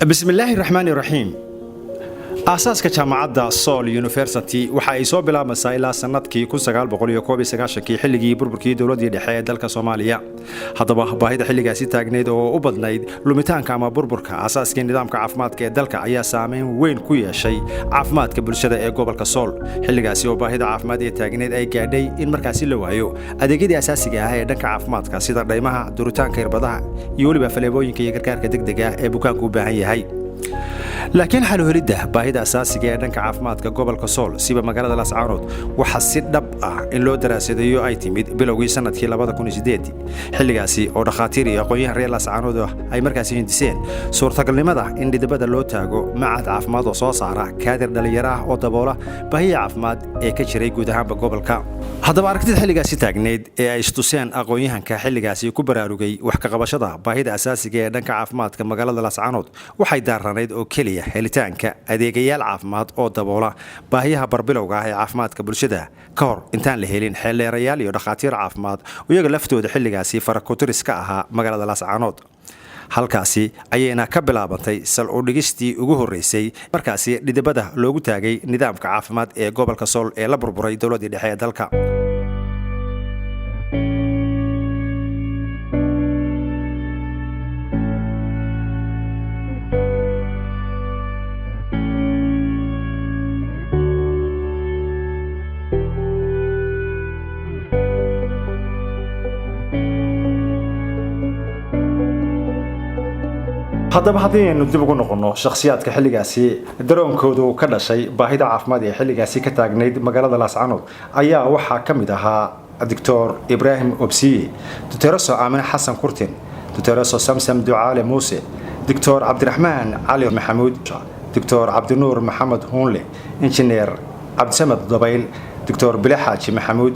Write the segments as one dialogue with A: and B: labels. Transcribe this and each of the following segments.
A: بسم الله الرحمن الرحيم. أساس كجامعة سول يونيفرسيتي waxa ay soo bilaabaysaa ilaa sanadkii 1991 xilligii burburkii dawladda dhexe ee dalka Soomaaliya. Haddaba baahida xilligaasi taagneed oo u badnayd lumitaanka ama burburka asaaska nidaamka caafimaadka ee dalka ayaa saameyn weyn ku yeeshay caafimaadka bulshada ee gobolka Sool. Xilligaasi oo baahida caafimaad ee taagneed ay gaadhay in markaasi la waayo adeegyada asaasiga ah ee dhanka caafimaadka sida dhaymaha, duritaanka irbadaha iyo waliba faleebooyinka iyo gargaarka degdega ah ee bukaanku u baahan yahay. laakiin xal u helidda baahida asaasiga ee dhanka caafimaadka gobolka Sool siba magaalada Laascaanood waxa si dhab ah in loo daraasadeeyo ay timid bilowgii sanadkii 2008 xilligaasi oo dhakhaatiir iyo aqoonyahan reer Laascaanood ay markaasi hindiseen suurtagalnimada in dhidibada loo taago macad caafimaad oo soo saara kaadir dhalinyaro ah oo daboola baahiya caafimaad ee ka jiray guud ahaan gobolka. haddaba aragtida xilligaasi taagneed ee ay istuseen aqoonyahanka xilligaasi ku baraarugay wax ka qabashada baahida asaasiga ee dhanka caafimaadka magaalada Laascaanood waxay daaranayd oo kaliya helitaanka adeegayaal caafimaad oo daboola baahiyaha barbilowga ah ee caafimaadka bulshada ka hor intaan la helin xeelleerayaal iyo dhakhaatiir caafimaad iyaga laftooda xilligaasi farakotiris ka ahaa magaalada Laascaanood. halkaasi ayayna ka bilaabantay sal u dhigistii ugu horeysay markaasi dhidibada loogu taagay nidaamka caafimaad ee gobolka Sool ee la burburay dawladda dhexe ee dalka. haddaba haddaynu dib ugu noqono shakhsiyaadka xilligaasi daroonkoodu ka dhashay baahida caafimaad ee xilligaasi ka taagneyd magaalada Laascaanood ayaa waxaa ka mid ahaa Dr. Ibrahim Obsiye, Dr. Aamin Xasan Kurtin, Dr. Samsam Ducaale Muuse, Dr. Cabdiraxmaan Cali Maxamuud, Dr. Cabdinuur Maxamed Huunle, Engineer Cabdisamad Dabayl, Dr. Bilaxaaji Maxamuud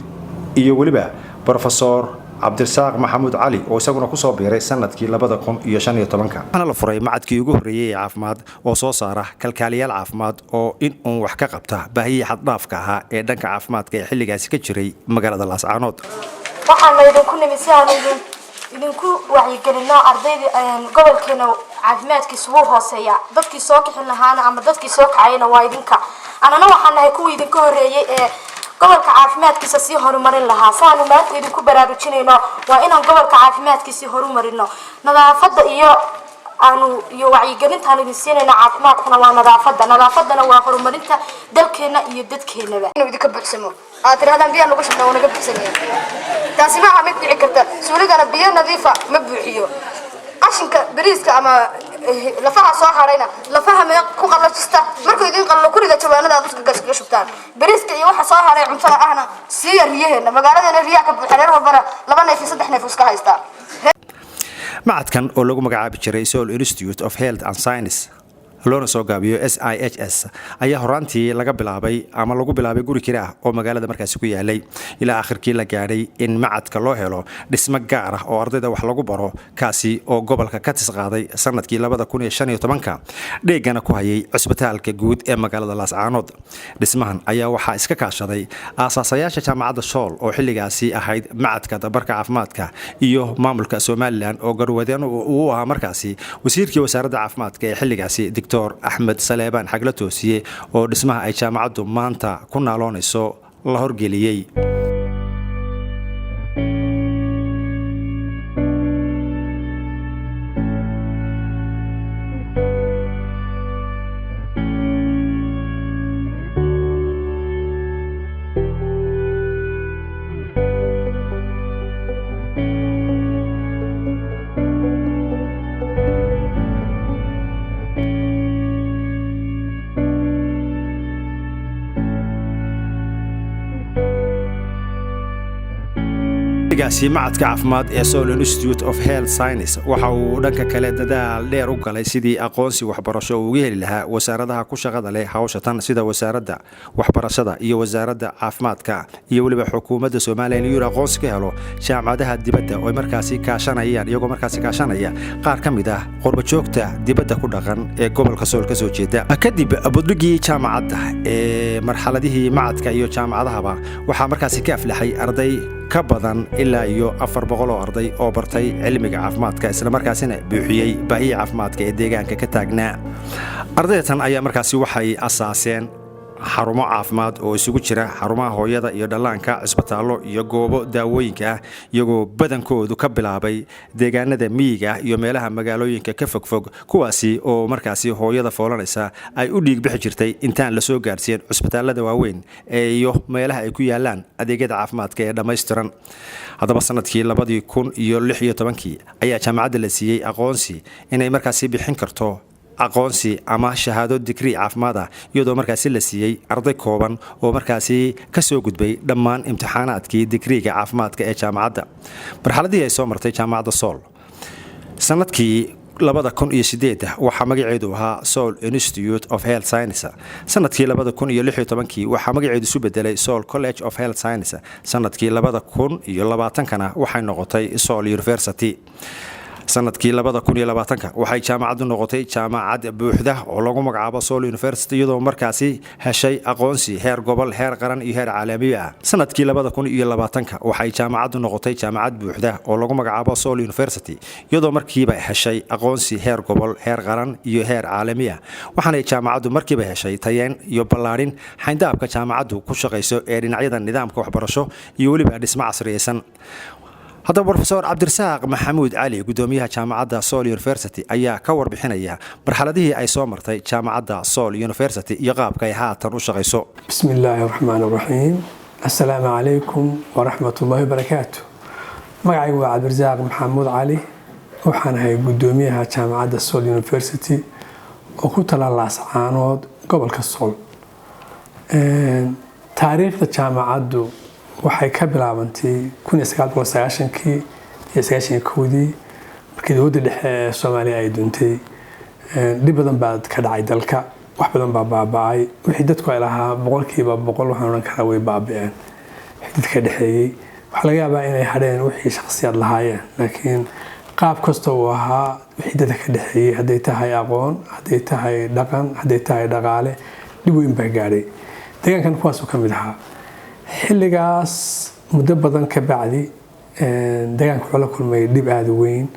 A: iyo waliba Professor Cabdirasaaq Maxamuud Cali oo isaguna ku soo biiray sanadkii 2015 ana la furay macadkii ugu horeeyay ee caafimaad oo soo saara kalkaaliyaal caafimaad oo in uu wax ka qabta baahiyaha xad dhaafka ah ee dhanka caafimaadka ee xilligaasi ka jiray magaalada Laascaanood.
B: waxaan idinku nimisaan idinku wacyigelino ardayda gobolkeena caafimaadkiisu wuu hooseeyaa dadkii soo kixin lahaana ama dadkii soo kacayna waa idinka anana waxaan nahay kuwii idinka horeeyay ee gobolka caafimaadkiisa si horumarin lahaa saanu maanta idinku baraarujinayno waa inaan gobolka caafimaadkiisa horumarino nadaafada iyo wacyigelintaan idin siinayna caafimaadkuna waa nadaafadana waa horumarinta dalkeena iyo dadkeenaba inuu idinka buuxsamo aad tirahdaan biyo nagu shaqeeyo naga buuxsanaya taasi ma mid dhici karta suuligana biyo nadiifa ma buuxiyo qashinka bariiska ama lafaha soo harayna lafaha ma ku qalajista markuu idin qallo kuriga jawaanada aad iska shubtaan bariiska iyo waxa soo haray cuntada ahna si riyaheena magaalada riyaa ka buuxinayna walbana 2 neef 3 neef iska haysta.
A: macadkan oo lagu magacaabi jiray Sool Institute of Health and Science loona soo gaabiyo SIHS ayaa horaantii lagu bilaabay guri kira ah oo magaalada markaasi ku yaalay ilaa aakhirkii la gaaray in macadka loo helo dhismo gaar ah oo ardayda wax lagu baro kaasi oo gobolka ka tisqaaday sanadkii 2015 dheegana ku hayay cisbitaalka guud ee magaalada Laascaanood. dhismahan ayaa waxaa iska kaashaday aasaasayaasha jaamacadda Sool oo xilligaasi ahayd macadka tabarka caafimaadka iyo maamulka Soomaaliland oo garwadeen uu ahaa markaasi wasiirkii wasaaradda caafimaadka ee xilligaasi Dr. Ahmed Saleebaan Xagla Toosiye oo dhismaha ay jaamacaddu maanta ku naaloonayso la horgeliyay. gaasi macadka caafimaad ee Sool Institute of Health Science waxa uu dhanka kale dadaal dheer u galay sidii aqoonsi waxbarasho ugu heli lahaa wasaaradaha ku shaqada leh hawsha tan sida wasaaradda waxbarashada iyo wasaaradda caafimaadka iyo waliba xukuumadda Soomaaliya iyo aqoonsi ka helo jaamacadaha dibadda oo markaasi kaashanaya qaar ka mid ah qurbo joogta dibadda ku dhaqan ee gobolka Sool ka soo jeeda. kadib abudugii jaamacadda ee marxaladihii macadka iyo jaamacadahaba waxa markaasi ka aflaxay arday ka badan ilaa iyo 400 oo arday oo bartay cilmiga caafimaadka isla markaasina buuxiyay baahiyaha caafimaadka ee deegaanka ka taagnaa. Ardaydan ayaa markaasi waxay asaaseen xarumo caafimaad oo isugu jira xarumaha hooyada iyo dhallaanka, cisbitaallo iyo goobo daawooyinka ah, iyagoo badankoodu ka bilaabay deegaanada miyiga iyo meelaha magaalooyinka ka fogfog, kuwaasi oo markaasi hooyada foolanaysa ay u dhiig bixi jirtay intaan la soo gaarsiin cisbitaallada waaweyn iyo meelaha ay ku yaalaan adeegyada caafimaadka ee dhammaystiran. Haddaba sanadkii 2016 ayaa jaamacadda la siiyey aqoonsi inay markaasi bixin karto aqoonsi ama shahaado digrii caafimaad ah, iyadoo markaasi la siiyey arday kooban oo markaasi ka soo gudbay dhammaan imtixaanaadkii digriiga caafimaadka ee jaamacadda. Marxaladii ay soo martay jaamacadda Sool sanadkii 2008 waxaa magaceedu ahaa Sool Institute of Health Science. Sanadkii 2016 waxaa magaceedu isu bedelay Sool College of Health Science. Sanadkii 2020 waxay noqotay Sool University. sanadkii 2020 waxay jaamacaddu noqotay jaamacad buuxda oo lagu magacaabo Sool University, iyadoo markaasi heshay aqoonsi heer gobol, heer qaran iyo heer caalami ah. Sanadkii 2020 waxay jaamacaddu noqotay jaamacad buuxda oo lagu magacaabo Sool University, iyadoo markiiba heshay aqoonsi heer gobol, heer qaran iyo heer caalami ah. Waxaana jaamacaddu markiiba heshay tayeen iyo ballaarin xayndaabka jaamacaddu ku shaqeyso ee dhinacyada nidaamka waxbarasho iyo weliba dhismo casriyeysan. haddaba Professor Cabdirasaaq Maxamuud Cali, gudoomiyaha jaamacadda Sool University, ayaa ka warbixinaya marxaladihii ay soo martay jaamacadda Sool University iyo qaabka ay haatan u shaqeyso.
C: Bismillahir Rahmaanir Rahiim. Assalaamu alaykum wa rahmatullahi wa barakaatuh. Magacaygu waa Cabdirasaaq Maxamuud Cali, waxaan ahay gudoomiyaha jaamacadda Sool University oo ku taala Laascaanood, gobolka Sool. Taariikhda jaamacaddu waxay ka bilaabantay 1990 iyo 91 markii dowladda dhexe ee Soomaaliya ay duntay. Dib badan baa ka dhacay dalka, wax badan baa baaba'ay. Wixii dadku ay lahaa 100% waxaan oran karaa way baaba'een. Dadka dhexeeyay waxa laga yaabaa inay hadheen wixii shakhsiyaad lahaayeen, laakiin qaab kasta oo ahaa wixii dadka ka dhexeeyay, hadday tahay aqoon, hadday tahay dhaqan, hadday tahay dhaqaale, dib weyn baa gaadhay. deegaankan kuwaas oo ka mid ahaa. xilligaas muddo badan ka bacdi deegaanka wuxuu la kulmay dhib aad u weyn.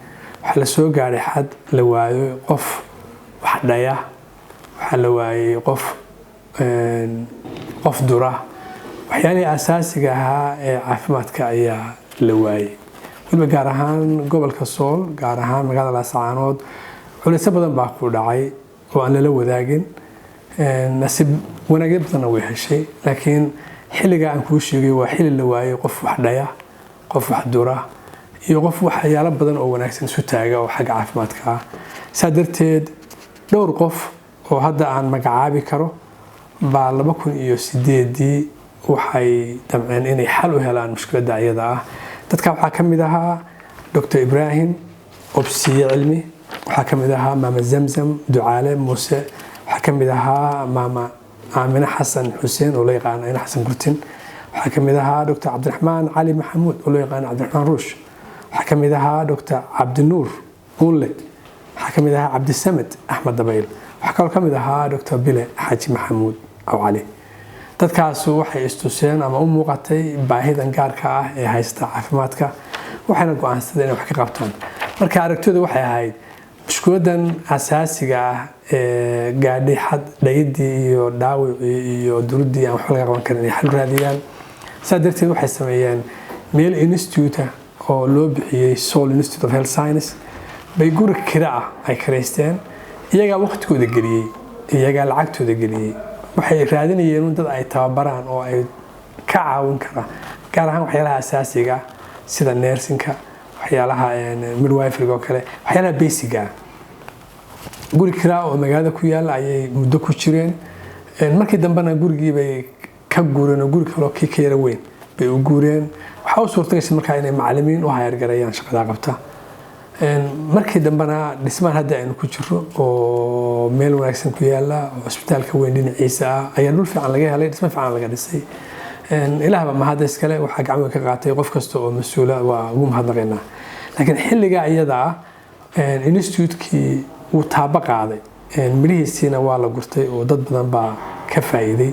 C: waxaa la soo gaaray xad la waayo qof wax dhaya, waxaa la waayay qof dura. waxyaalihii asaasiga ahaa ee caafimaadka ayaa la waayay. weliba gaar ahaan gobolka Sool, gaar ahaan magaalada Laascaanood, culeysyo badan baa ku dhacay oo aan lala wadaagin. nasiib wanaagyo badanna way heshay, laakiin xilliga aan kuu sheegay waa xilli la waayay qof wax dhaya, qof wax dura iyo qof waxyaalo badan oo wanaagsan isu taaga oo xagga caafimaadka ah. saa darteed dhowr qof oo hadda aan magacaabi karo baa 2008 waxay damceen inay xal u helaan mushkiladda iyada ah. dadka waxaa ka mid ahaa Dr. Ibrahim Obsiye Cilmi, waxaa ka mid ahaa Maama Zamzam Ducaale Muuse, waxaa ka mid ahaa Maama Aamina Xasan Xuseen oo loo yaqaan Aamina Xasan Gurtin, waxaa ka mid ahaa Dr. Cabdiraxmaan Cali Maxamuud oo loo yaqaan Cabdiraxmaan Ruush, waxaa ka mid ahaa Dr. Cabdinuur Uunle, waxaa ka mid ahaa Cabdisamed Axmed Dabayl, waxaa kaloo ka mid ahaa Dr. Bile Xaaji Maxamuud Aw Cali. dadkaas waxay istuseen ama u muuqatay baahidan gaarka ah ee haysta caafimaadka, waxayna go'aansadeen inay wax ka qabtaan. marka aragtooda waxay ahayd mushkiladan asaasiga ah ee gaadhay xad dhayidii iyo dhaawicii iyo duruddii aan wax laga qaban karin inay xal raadiyaan. saa darteed waxay sameeyeen meel institute oo loo bixiyey Sool Institute of Health Science. bay guri kira ah ay kareysteen, iyagaa waqtigooda geliyey, iyagaa lacagtooda geliyey. waxay raadinayeen dad ay tababaraan oo ay ka caawin karaan gaar ahaan waxyaalaha asaasiga sida nursingka, waxyaalaha midwifery oo kale, waxyaalaha basic ah. guri kira oo magaalada ku yaal ayay muddo ku jireen. markii dambena gurigii bay ka guureen oo guri kale oo ka yara weyn bay u guureen. waxa u suurtagashay markaa inay macallimiin u hayargarayaan shaqada qabta. markii dambena dhismaan hadda aynu ku jiro oo meel wanaagsan ku yaala oo isbitaalka weyn dhinaciisa ah ayaa dhul fiican laga helay, dhismo fiican laga dhisay. ilaahba mahad iskale, waxaa gacmo ka qaatay qof kasta oo mas'uula, waa ugu mahadnaqaynaa. laakiin xilliga iyada ah institute-kii wuu taaba qaaday, midhihiisiina waa la gurtay oo dad badan baa ka faa'iiday.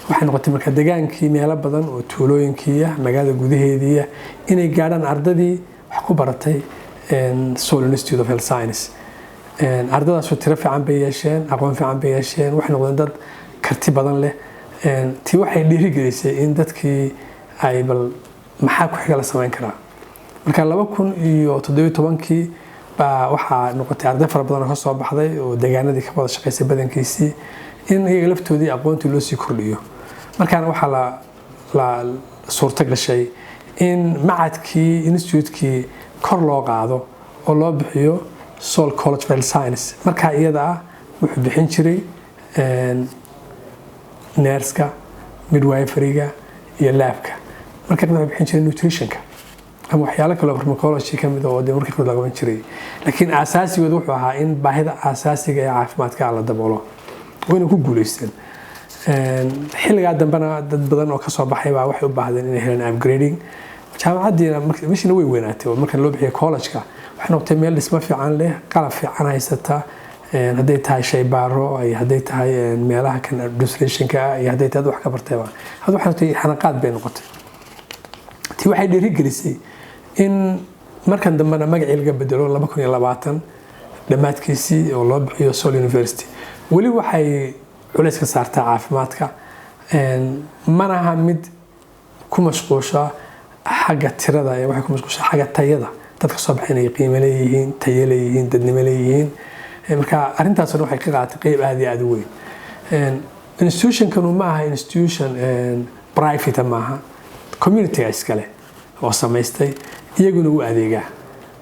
C: waxay noqotay marka degaankii meelo badan oo tuulooyinkii magaalada gudaheedii inay gaadhaan ardadii wax ku baratay Seoul Institute of Health Science ardadaas tiro fiican bay yeesheen aqoon fiican bay yeesheen waxay noqdeen dad karti badan leh tii waxay dhiirigelisay in dadkii ay bal maxaa ku xiga la samayn karaa marka 2017kii baa waxaa noqotay arday fara badan oo ka soo baxday oo deegaanadii ka wada shaqeysay badankiisii in iyaga laftoodii aqoontii loo sii kordhiyo markaana waxaa la suurto gashay in macadkii institutekii kor loo qaado oo loo bixiyo Seoul College of Health Science marka iyada wuxuu bixin jiray nurse-ka midwifery-ga iyo lab-ka marka wuxuu bixin jiray nutrition-ka ama waxyaalo kale oo pharmacology ka mid ah oo markii hore laga jiray laakiin aasaasigoodu wuxuu ahaa in baahida asaasiga ee caafimaadka la daboolo wayna ku guuleysteen xilliga dambana dad badan oo ka soo baxay baa waxay u baahdeen inay helaan upgrading jaamacaddiina meeshana way weynaatay oo marka loo bixiyo college-ka waxay noqotay meel dhismo fiican leh qalab fiican haysata hadday tahay shaybaaro ay hadday tahay meelaha kan administration-ka iyo hadday tahay wax ka bartayba hadda waxay noqotay xanaqaad bay noqotay tii waxay dhiirigelisay in markan dambena magacii laga bedelo 2020 dhammaadkiisii oo loo bixiyo Seoul University weli waxay culays ka saartaa caafimaadka manaha mid ku mashquusha xagga tirada ee waxay ku mashquusha xagga tayada dadka soo baxay qiimo leeyihiin tayo leeyihiin dadnimo leeyihiin marka arintaasna waxay ka qaadatay qayb aad iyo aad u weyn institution-kanu ma aha institution private maaha community iskale oo samaystay iyaguna u adeega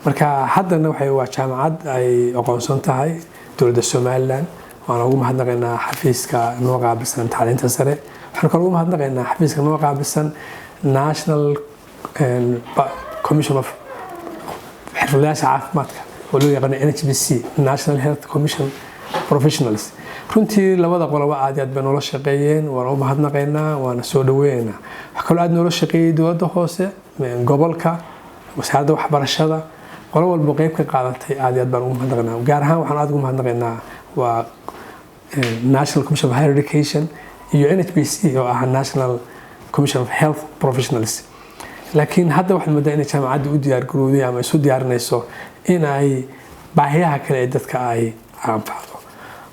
C: marka haddana waxay waa jaamacad ay aqoonsan tahay dowladda Soomaaliland waana ugu mahadnaqaynaa xafiiska noo qaabilsan tacliinta sare waxaan kaloo ugu mahadnaqaynaa xafiiska noo qaabilsan National Commission of xirfadlayaasha caafimaadka oo loo yaqaan NHBC National Health Commission Professionals runtii labada qoloba aad bay noola shaqeeyeen waan u mahadnaqaynaa waana soo dhaweynaynaa wax kaloo aad noola shaqeeyay dowladda hoose gobolka wasaaradda waxbarashada qolo walba qayb ka qaadatay aad baan ugu mahadnaqaynaa gaar ahaan waxaan aad ugu mahadnaqaynaa waa National Commission of Higher Education iyo NHBC oo ah National Commission of Health Professionals laakiin hadda waxaan moodaa in jaamacaddu u diyaar garowday ama isu diyaarinayso in ay baahiyaha kale ee dadka ay anfacdo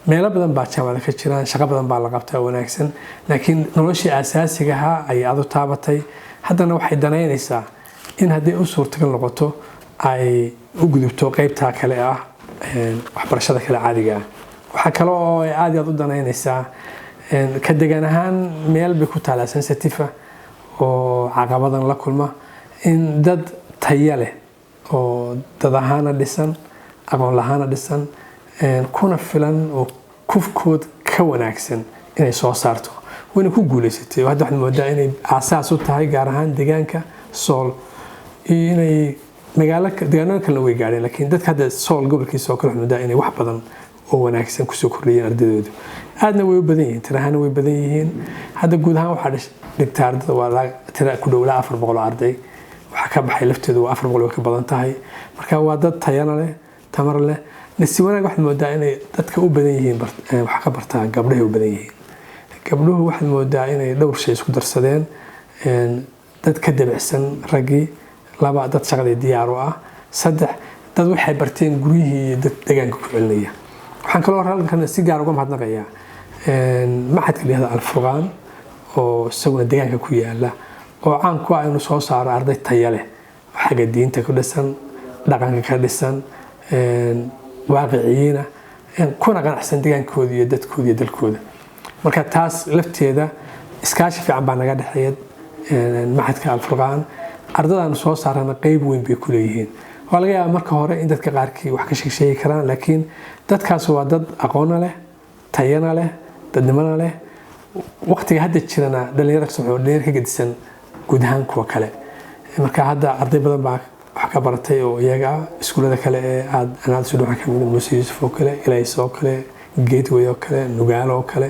C: meelo badan baa jaamacada ka jiraan shaqo badan baa la qabtaa wanaagsan laakiin noloshii asaasiga ah ay aad u taabatay haddana waxay danaynaysaa in haddii u suurtagal noqoto ay u gudubto qaybta kale ah waxbarashada kale caadiga ah waxa kale oo ay aad u danaynaysaa ka degan ahaan meel bay ku taalaa sensitive oo caqabadan la kulma in dad tayo leh oo dad ahaana dhisan aqoon lahaana dhisan kuna filan oo kufkood ka wanaagsan inay soo saarto wayna ku guuleysatay hadda waxaan moodaa inay aasaas u tahay gaar ahaan deegaanka Seoul inay deegaanada kale way gaadheen laakiin dadka hadda Seoul gobolkiisa oo kale waxaan moodaa inay wax badan oo wanaagsan ku soo kordhiyeen ardadoodu aadna way u badan yihiin tirahana way badan yihiin hadda guud ahaan waxaa dhigtaa ardada waa tira ku dhowlaa 400 arday waxa ka baxay lafteedu waa 400 ka badan tahay marka waa dad tayana leh tamar leh nasi wanaag waxaan moodaa inay dadka u badan yihiin wax ka bartaan gabdhaha u badan yihiin gabdhuhu waxaan moodaa inay dhowr shay isku darsadeen dad ka dabacsan ragii laba dad shaqada diyaar u ah saddex dad waxay barteen guriyihii iyo dad deegaanka ku celinaya waxaan kaloo halkan si gaar uga mahadnaqayaa macadka la yiraahdo Al-Furqaan oo isaguna deegaanka ku yaala oo caan ku ah inuu soo saaro arday tayo leh xagga diinta ku dhisan dhaqanka ka dhisan waaqiciina kuna qanacsan deegaankooda iyo dadkooda iyo dalkooda marka taas lafteeda iskaashi fiican baa naga dhaxeeya macadka Al-Furqaan ardadaan soo saarana qayb weyn bay ku leeyihiin waa laga yaabaa marka hore in dadka qaarkii wax ka sheegi karaan laakiin dadkaas waa dad aqoon leh tayana leh dadnimana leh waqtiga hadda jirana dhalinyaro ka gedisan guud ahaan kuwa kale marka hadda arday badan baa wax ka baratay oo iyaga iskuulada kale ee aad soo dhaxan kamid Muuse Yuusuf oo kale Ilays oo kale Gateway oo kale Nugaalo oo kale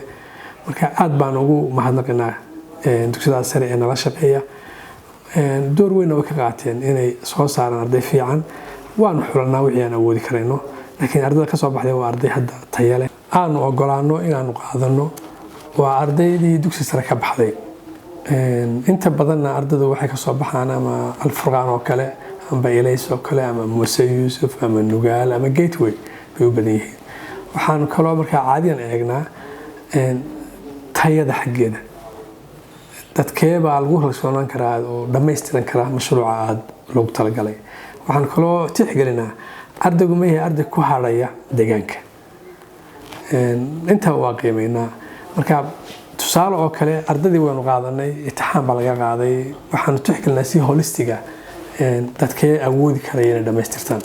C: marka aad baan ugu mahadnaqaynaa dugsiyada sare ee nala shaqeeya door weyn oo ka qaateen inay soo saaraan arday fiican waan xulanaa wixii aan awoodi karayno laakiin ardayda ka soo baxday waa arday hadda tayo leh aan ogolaano inaanu qaadano waa ardaydii dugsi sare ka baxday inta badanna ardaydu waxay ka soo baxaan ama Alfurqaan oo kale ama Ilays oo kale ama Muuse Yuusuf ama Nugaal ama Gateway bay u badan yihiin waxaan kaloo markaa caadiyan eegnaa tayada xaggeeda dadkee baa lagu kalsoonaan karaa oo dhammaystiran karaa mashruuca aad loogu talagalay waxaan kaloo tixgelinaa ardaygu ma yahay arday ku hadhaya deegaanka inta waa qiimeynaa marka tusaale oo kale ardaydii waynu qaadanay imtixaan baa laga qaaday waxaanu tixgelinaa si holistiga dadkee awoodi karaya inay dhammaystirtaan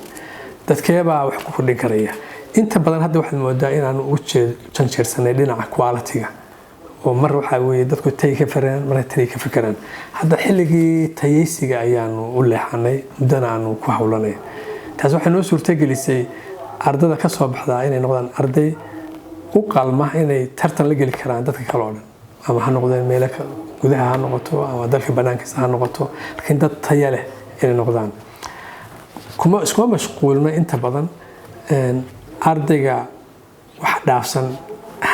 C: dadkee baa wax ku kordhin karaya inta badan hadda waxaad moodaa inaanu u janjeersanay dhinaca quality-ga oo mar waxaa weeye dadku tay ka faraan mar tay ka fakaraan hadda xilligii tayeysiga ayaanu u leexanay muddana aanu ku hawlanay taas waxay noo suurtagelisay ardada ka soo baxdaa inay noqdaan arday u qalma inay tartan la geli karaan dadka kale oo dhan ama ha noqdeen meelo gudaha ha noqoto ama dalka banaankiisa ha noqoto laakiin dad tayo leh inay noqdaan iskuma mashquulna inta badan ardayga wax dhaafsan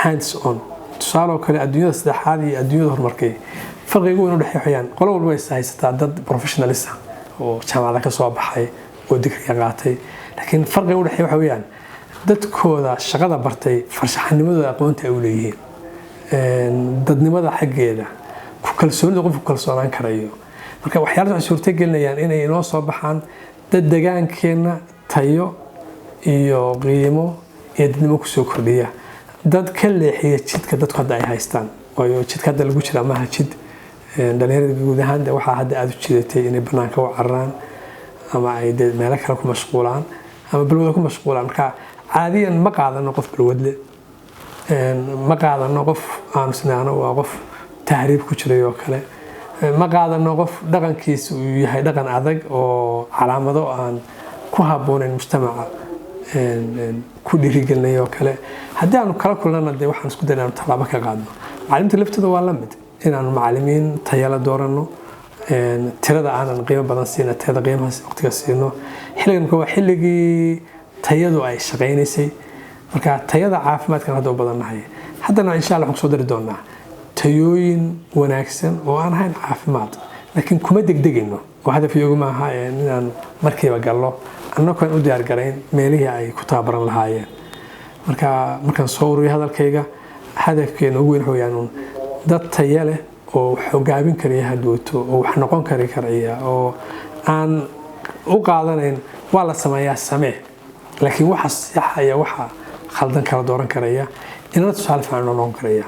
C: hands on tusaale oo kale adduunyada saddexaad iyo adduunyada horumarkay farqiga weyn u dhexeeyaan qolo walba way haysataa dad professionalist ah oo jaamacada ka soo baxay oo digriga qaatay laakiin farqiga u dhexeeya waxa weeyaan dadkooda shaqada bartay farshaxanimadooda aqoonta ay u leeyihiin dadnimada xaggeeda ku kalsoonida qofku kalsoonaan karayo marka waxyaalaha waxay suurtagelinayaan inay inoo soo baxaan dad deegaankeena tayo iyo qiimo iyo dadnimo ku soo kordhiya dad ka leexiya jidka dadku hadda ay haystaan waayo jidka hadda lagu jira maaha jid dhalinyarada guud ahaan waxaa hadda aad u jidatay inay banaanka u cararaan ama ay meelo kale ku mashquulaan ama balwada ku mashquulaan marka caadiyan ma qaadano qof balwadle ma qaadano qof aan isnaano waa qof tahriib ku jiray oo kale ma qaadano qof dhaqankiisa uu yahay dhaqan adag oo calaamado aan ku habboonayn mujtamaca ku dhiirigelinay oo kale haddii aanu kala kulnana dee waxaan isku dayna aanu tallaabo ka qaadno macalimiinta laftooda waa la mid inaanu macalimiin tayala dooranno tirada aanan qiimo badan siina tayada qiimahaas waqtiga siino xilligan waa xilligii tayadu ay shaqaynaysay marka tayada caafimaadkan hadda u badannahay haddana insha Allah waxaan soo dari doonaa tayooyin wanaagsan oo aan ahayn caafimaad laakiin kuma degdegayno oo hadafyoogu maaha inaan markiiba gallo annagoo u diyaar garayn meelihii ay ku tababaran lahaayeen markaan soo ururiyo hadalkayga hadafkeena ugu weyn weeyaan dad tayo leh oo xogaabin karaya hadooto oo wax noqon karaya oo aan u qaadanayn waa la sameeyaa samee laakiin waxa saxaya waxa khaldan kala dooran karaya inana tusaale fiican noqon karaya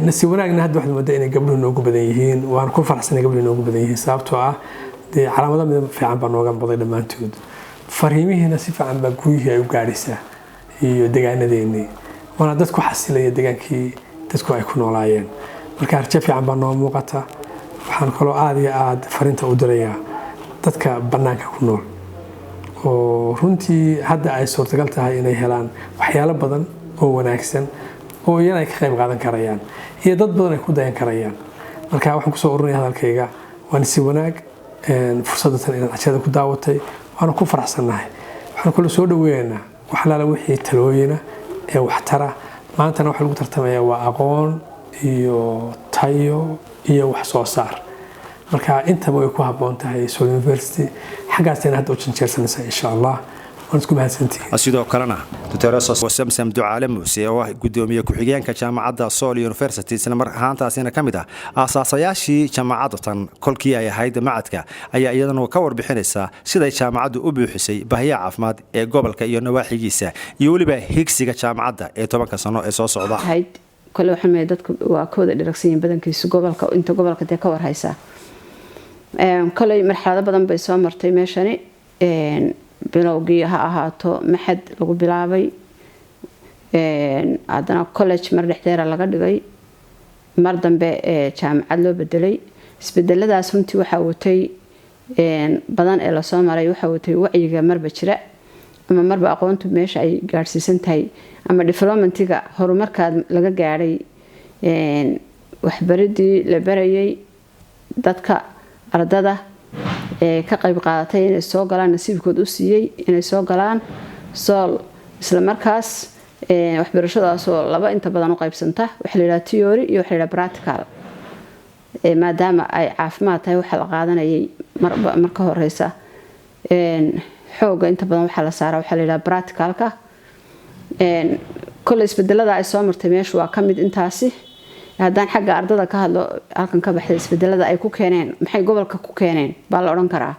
C: nasiib wanaagna hadda waxaad moodaa inay gabdhuhu noogu badan yihiin waan ku faraxsanahay gabdhuhu noogu badan yihiin sababtoo ah dee calaamado midab fiican baa nooga baday dhammaantood fariimihiina si fiican baa guryihii ay u gaadhaysaa iyo deegaanadeennii waana dad ku xasilaya deegaankii dadku ay ku noolaayeen marka arjo fiican baa noo muuqata waxaan kaloo aad iyo aad fariinta u dirayaa dadka bannaanka ku nool oo runtii hadda ay suurtagal tahay inay helaan waxyaalo badan oo wanaagsan oo iyana ay ka qayb qaadan karayaan iyo dad badan ay ku dayan karayaan marka waxaan kusoo ururinaya hadalkayga waan si wanaag fursadatan inaad cajada ku daawatay waana ku faraxsannahay waxaan kula soo dhaweynaynaa wax laala wixii talooyina ee waxtara maantana waxa lagu tartamayaa waa aqoon iyo tayo iyo wax soo saar marka intaba way ku habboon tahay Seoul University xaggaasina hadda u janjeersanaysa insha Allah waan isku mahadsantihiin
A: sidoo kalena Dr. Samsam Ducaale Muuse oo ah gudoomiye ku-xigeenka jaamacadda Seoul University isla mar ahaantaasina kamid ah aasaasayashii jaamacaddan kolkii ay ahayd macadka ayaa iyadana ka warbixinaysa sida jaamacaddu u buuxisay baahiyaha caafimaad ee gobolka iyo nawaaxigiisa iyo waliba higsiga jaamacadda ee 10 sano ee soo socda
D: kale waxaan meeday dadku waa kooda dhiragsiin badankiisu gobolka inta gobolka ka war haysa kale marxalado badan bay soo martay meeshani bilowgii ha ahaato maxad lagu bilaabay haddana college mar dhexdeeda laga dhigay mar dambe jaamacad loo bedelay isbedeladaas runtii waxaa watay badan ee lasoo maray waxaa watay wacyiga marba jira ama marba aqoontu meesha ay gaadhsiisan tahay ama developmentiga horumarkaad laga gaadhay waxbaridii la barayay dadka ardada ka qayb qaadatay inay soo galaan nasiibkood u siiyay inay soo galaan Seoul isla markaas waxbarashadaasoo laba inta badan u qaybsanta waxa la yidhaha theory iyo waxa la yidhaha practical maadaama ay caafimaad tahay waxa la qaadanayay marka horeysa xooga inta badan waxa la saaraa waxa la yidhaha practicalka kole isbedelada ay soo martay meesha waa ka mid intaasi haddaan xagga ardada ka hadlo halkan ka baxday isbedelada ay ku keeneen maxay gobolka ku keeneen baa la odhan karaa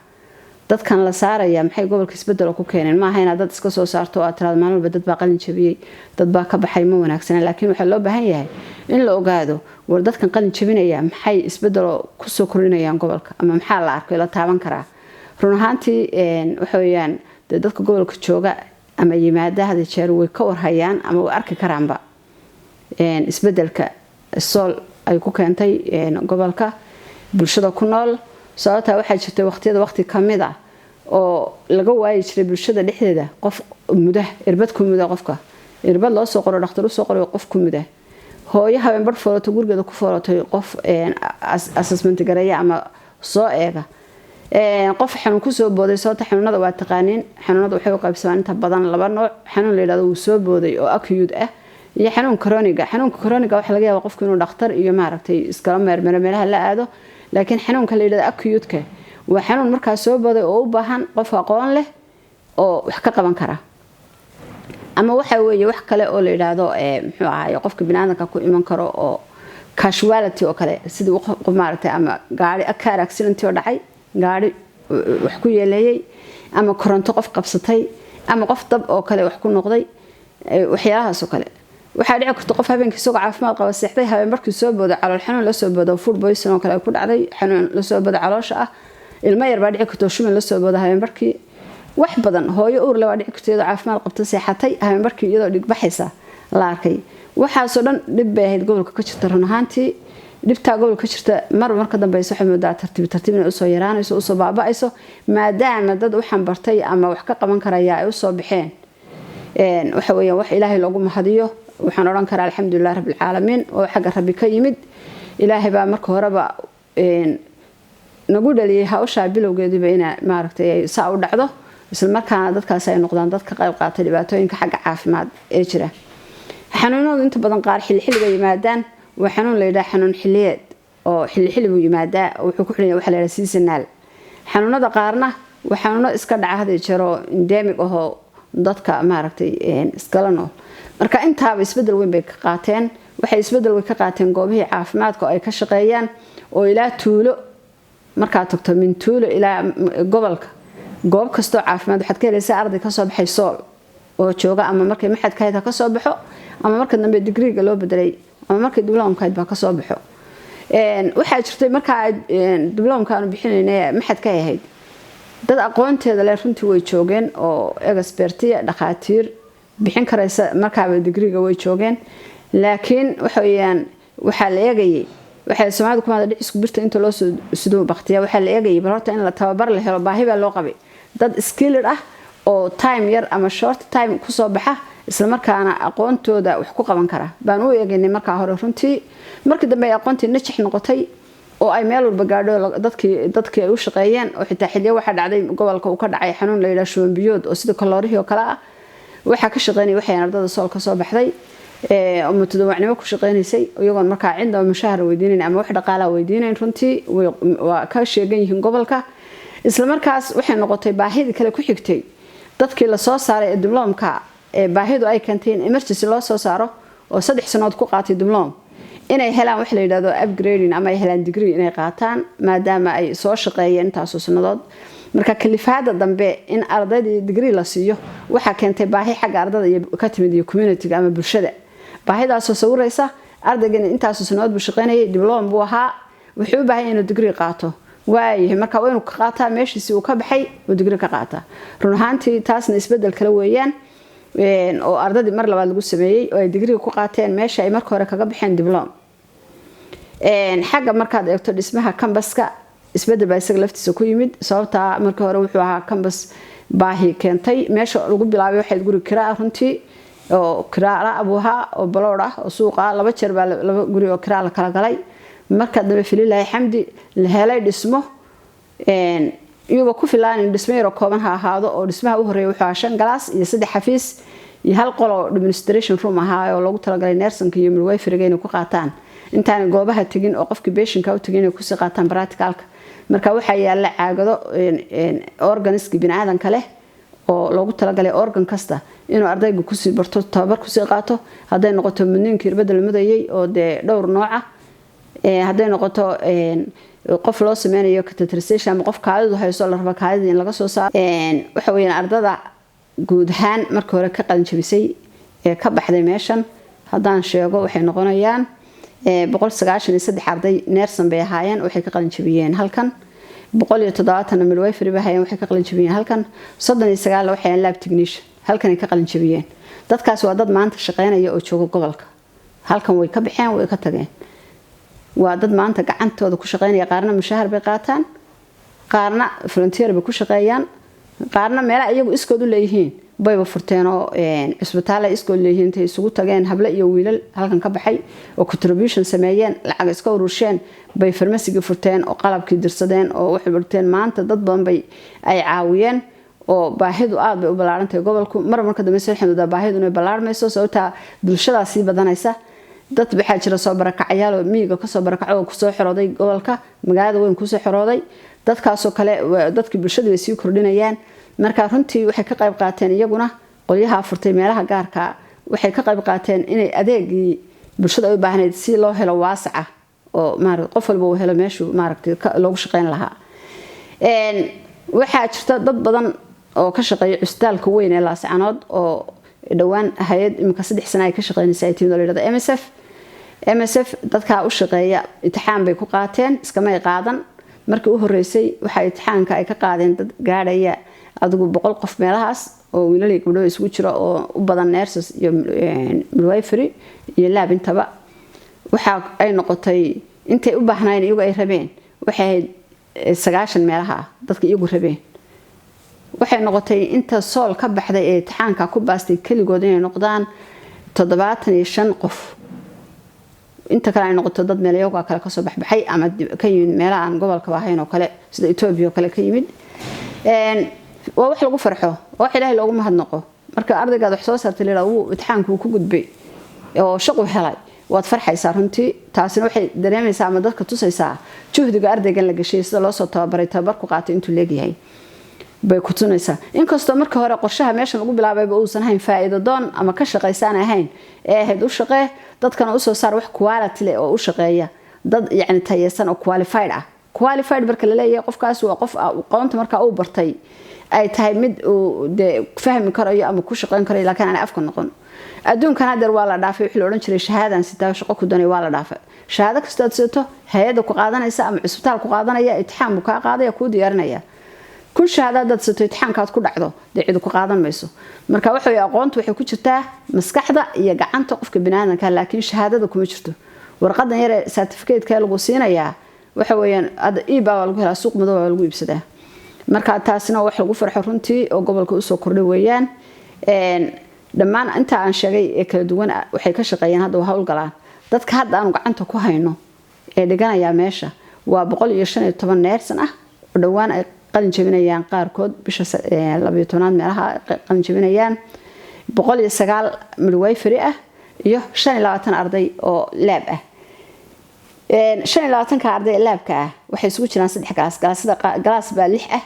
D: dadkan la saaraya maxay gobolka isbedel ku keeneen maaha inaad dad iska soo saarto oo tiraad maalin walba dad baa qalin jabiyey dad baa ka baxay ma wanaagsan laakiin waxa loo baahan yahay in la ogaado war dadkan qalin jabinaya maxay isbedel ku soo korinayaan gobolka ama maxaa la arkay la taaban karaa run ahaantii waxa weeyaan dadka gobolka jooga ama yimaada hada jeer way ka warhayaan ama way arki karaanba isbedelka sool ay ku keentay gobolka bulshada ku nool sababta waxaa jirtay waqti kamid ah oo laga waayi jiray bulshada dhexdeeda qof mudah irbad ku mudah qofka irbad loo soo qoro dhakhtar u soo qoro qof ku mudah hooyo habeen bar foolato gurigeeda ku foolatay qof assessment gareeya ama soo eega qof xanuun ku soo booday sababta xanuunada waa taqaaniin xanuunada waxay u qaybsamaan inta badan laba nooc xanuun la yiraahdo uu soo booday oo acute ah iyo xanuun chronic waxa laga yaabaa qofku inuu dhakhtar iyo maaragtay iskala meelaha la aado laakiin xanuunka la yiraahdo acute waa xanuun markaa soo booday oo u baahan qof aqoon leh oo wax ka qaban kara ama waxa weeye wax kale oo la yiraahdo muxuu ahaay qofka bini'aadamka ku iman karo oo casualty oo kale sidii qof maaragtay ama gaari car accident oo dhacay gaari wax ku yeelayay ama koronto qof qabsatay ama qof dab oo kale wax ku noqday waxyaalahaas oo kale waxaa dhici karta qof habeenkii soo caafimaad qaba seexday habeen markii soo boodo calool xanuun la soo boodo food poison oo kale ku dhacday xanuun la soo boodo caloosha ah ilmo yar baa dhici karta shuman la soo boodo habeen markii wax badan hooyo uur leh baa dhici karta iyadoo caafimaad qabta seexatay habeen markii iyadoo dhig baxaysa la arkay waxaasoo dhan dhib bay ahayd gobolka ka jirta run ahaantii dhibtaa gobolka ka jirta marka dambeysa waxay moodaa tartiib inay usoo yaraanayso usoo baaba'ayso maadaama dad waxaan bartay ama wax ka qaban karaya ay usoo baxeen waxa weeyaan wax ilaahay loogu mahadiyo waxaan oran karaa alxamdulilah rabbil caalamiin oo xagga rabbi ka yimid ilaahay baa marka horeba nagu dhaliyay hawsha bilowgeediba ina maaragtay ay saa u dhacdo isla markaana dadkaas ay noqdaan dadka qayb qaatay dhibaatooyinka xagga caafimaad ee jira xanuunadu inta badan qaar xilliga yimaadaan waa xanuun la yiraahdo xanuun xilliyeed oo xilli buu yimaadaa wuxuu ku xiran yahay waxa la yiraahdo seasonal xanuunada qaarna waa xanuuno iska dhaca hada jiro endemic oo dadka maaragtay iskala nool marka intaaba isbedel weyn bay ka qaateen waxay isbedel weyn ka qaateen goobihii caafimaadka oo ay ka shaqeeyaan oo ilaa tuulo markaa tagto min tuulo ilaa gobolka goob kastoo caafimaad waxaad ka helaysaa arday ka soo baxay sool oo jooga ama markay maxadkaayta ka soo baxo ama marka dambe digriga loo bedelay ama markay dibloomkayd baa ka soo baxo waxaa jirtay markaa dibloomka aanu bixinaynay maxadka ay ahayd dad aqoonteeda leh runtii way joogeen oo expertiya dhakhaatiir bixin karaysa markaaba digriga way joogeen laakiin waxa weeyaan waxaa la eegayay waxay Soomaalidu kuma dhig isku birta inta loo sidoo baqtiya waxaa la eegayay barota in la tababar la helo baahi baa loo qabay dad skilled ah oo time yar ama short time ku soo baxa isla markaana aqoontooda wax ku qaban kara baan u eegaynay markaa hore runtii markii dambe aqoontii najix noqotay oo ay meel walba gaadho dadkii ay u shaqeeyeen oo xitaa xilliyo waxa dhacday gobolka uu ka dhacay xanuun la yiraahdo shuban biyood oo sida kaloorihii oo kale ah waxa ka shaqeynay waxay ardada sool ka soo baxday oo mutadawacnimo ku shaqeynaysay iyagoon markaa cinda mushahar weydiinayn ama wax dhaqaale weydiinayn runtii waa ka sheegan yihiin gobolka isla markaas waxay noqotay baahidii kale ku xigtay dadkii la soo saaray dibloomka baahidu ay keentay emergency loo soo saaro oo 3 sanadood ku qaatay dibloom inay helaan wax la yiraahdo upgrading ama ay helaan degree inay qaataan maadaama ay soo shaqeeyeen intaas sanadood marka kalifaada dambe in ardaydii degree la siiyo waxa keentay baahi xagga ardada iyo ka timid iyo community ama bulshada baahidaas oo sawiraysa ardaygan intaas sanadood buu shaqeynayay dibloom buu ahaa wuxuu u baahan yahay inuu degree qaato waayahay marka waa inuu ka qaataa meeshiisii uu ka baxay oo degree ka qaata run ahaantii taasna isbedel kale weeyaan oo ardadii mar labaad lagu sameeyay oo ay degree ku qaateen meesha ay marka hore kaga baxeen dibloom xagga markaad eegto dhismaha campuska isbedel baa isaga laftiisa ku yimid sababta markii hore wuxuu ahaa campus baahi keentay meesha lagu bilaabay waxay guri kiraa runtii oo kiraa abuha oo balood ah oo suuqa laba jeer baa laba guri oo kiraa la kala galay marka dambe fililaahi xamdi la helay dhismo iyagoo ku filaan in dhismo yar kooban ha ahaado oo dhismaha u horeeyay wuxuu ahaa 5 galaas iyo 3 xafiis iyo hal qol oo administration room ahaa oo loogu talagalay nursing iyo midwifery inay ku qaataan intaan goobaha tagin oo qofkii patientka u tagin inay ku sii qaataan practicalka marka waxa yaala caagado organiska bini'aadanka leh oo loogu talagalay organ kasta inuu ardaygu ku sii barto tababar ku sii qaato haday noqoto mudniinka irbada la mudayay oo dhowr nooc ah haday noqoto qof loo sameeyo catheterization ama qof kaadidu hayso la raba kaadida in laga soo saaro waxa weeyaan ardada guud ahaan markii hore ka qalin jabisay ka baxday meeshan hadaan sheego waxay noqonayaan 193 arday neersan bay ahaayeen waxay ka qalin jabiyeen halkan 170 midwifery bay ahaayeen waxay ka qalin jabiyeen halkan 39 waxay lab technician halkan ay ka qalin jabiyeen dadkaas waa dad maanta shaqeynaya oo jooga gobolka halkan way ka baxeen way ka tageen waa dad maanta gacantooda ku shaqeynaya qaarna mushahar bay qaataan qaarna volunteer bay ku shaqeeyaan qaarna meel iyagu iskood u leeyihiin bayba furteen oo isbitaal ay iskood leeyihiin tay isugu tageen habla iyo wiilal halkan ka baxay oo contribution sameeyeen lacag iska urusheen bay farmasiga furteen oo qalabkii dirsadeen oo waxay barteen maanta dad badan bay ay caawiyeen oo baahidu aad bay u ballaarantahay gobolku marka dambe saxinooda baahidu inay ballaarmayso sababta bulshadaasi badanaysa dad waxaa jira soo barakacayaal oo miyiga ka soo barakacay ku soo xirooday gobolka magaalada weyn ku soo xirooday dadkaas oo kale dadkii bulshada way sii kordhinayaan marka runtii waxay ka qayb qaateen iyaguna qolyaha furtay meelaha gaarka waxay ka qayb qaateen inay adeegii bulshada u baahneed si loo helo waasac oo qof walba uu helo meeshuu loogu shaqeyn lahaa waxaa jirta dad badan oo ka shaqeeya cusbitaalka weyn ee Laascaanood oo dhawaan hay'ad imika 3 sano ay ka shaqeynaysaa tiimada la yiraahdo MSF dadka u shaqeeya imtixaan bay ku qaateen iskama ay qaadan markii u horeysay waxa imtixaanka ay ka qaadeen dad gaadhaya adigu 100 qof meelahaas oo wiilal iyo gabdho isugu jira oo u badan nurses iyo midwifery iyo lab intaba waxa ay noqotay intay u baahnayeen iyagu ay rabeen waxay 9 meelaha dadka iyagu rabeen waxay noqotay inta sool ka baxday ee imtixaanka ku baastay kaligood inay noqdaan 75 qof inta kale ay noqoto dad meel iyaga kale ka soo baxay ama ka yimid meelaha aan gobolka ahayn oo kale sida Itoobiya kale ka yimid waa wax lagu farxo wax Ilaahay loogu mahadnaqo marka ardayga wax soo saartay leeyahay uu imtixaanku ku gudbay oo shaqo helay waad farxaysaa runtii taasina waxay dareemaysaa ama dadka tusaysaa juhdiga ardaygan la gashay sida loo soo tababaray tababar ku qaatay intuu leeyahay bay ku tunaysaa inkastoo marka hore qorshaha meeshan lagu bilaabayba uusan ahayn faa'iido doon ama ka shaqaysan ahayn ee ahayd u shaqee dadkana u soo saar wax quality leh oo u shaqeeya dad yacni tayeysan oo qualified marka la leeyahay qofkaas waa qof aqoonta marka uu bartay ay tahay mid uu fahmi karayo ama ku shaqeyn karayo laakiin aan afka noqon adduunkan hadda waa la dhaafay wixii la oran jiray shahaadan sitaa shaqo ku danay waa la dhaafay shahaado kasta aad sidato hay'adda ku qaadanaysa ama isbitaal ku qaadanaya imtixaan buu ka qaadaya ku diyaarinaya kun shahaadad sidato imtixaankaad ku dhacdo cid ku qaadan mayso marka waxa ay aqoontu waxay ku jirtaa maskaxda iyo gacanta qofka bini'aadanka laakiin shahaadada kuma jirto warqadan yar certificate-ka lagu siinayaa waxa weeyaan eba lagu helaa suuq madow lagu iibsadaa marka taasina wax lagu farxo runtii oo gobolka u soo kordhay weeyaan dhammaan inta aan sheegay ee kala duwan waxay ka shaqeeyaan hadda hawl galaan dadka hadda aan gacanta ku hayno ee dhiganaya meesha waa 115 neersan ah oo dhawaan ay qalin jabinayaan qaarkood bisha 12 meelaha qalin jabinayaan 109 midwifery ah iyo 25 arday oo lab ah 25 ka arday labka ah waxay isugu jiraan 3 galaas baa 6 ah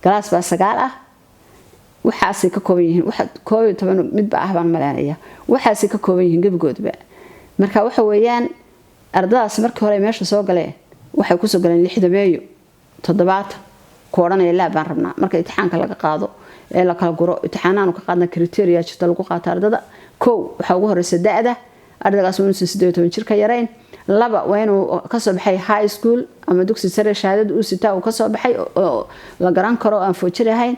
D: galaas baa 9 ah waxaas ka kooban yihiin waxa 12 mid baa baan maleynaya waxaas ka kooban yihiin gabadhoodba marka waxa weeyaan ardaydaas markii hore meesha soo galeen waxay ku soo galeen 6 meeyo 7 kooranaya lab baan rabnaa marka imtixaanka laga qaado ee la kala guro imtixaanaanu ka qaadna criteria jirta lagu qaato ardada waxa ugu horeysa da'da ardaygaas waa inuu 18 jir ka yareyn laba waa inuu ka soo baxay high school ama dugsi sare shahaadad uu sitaa uu ka soo baxay oo la garan karo aan foojirahayn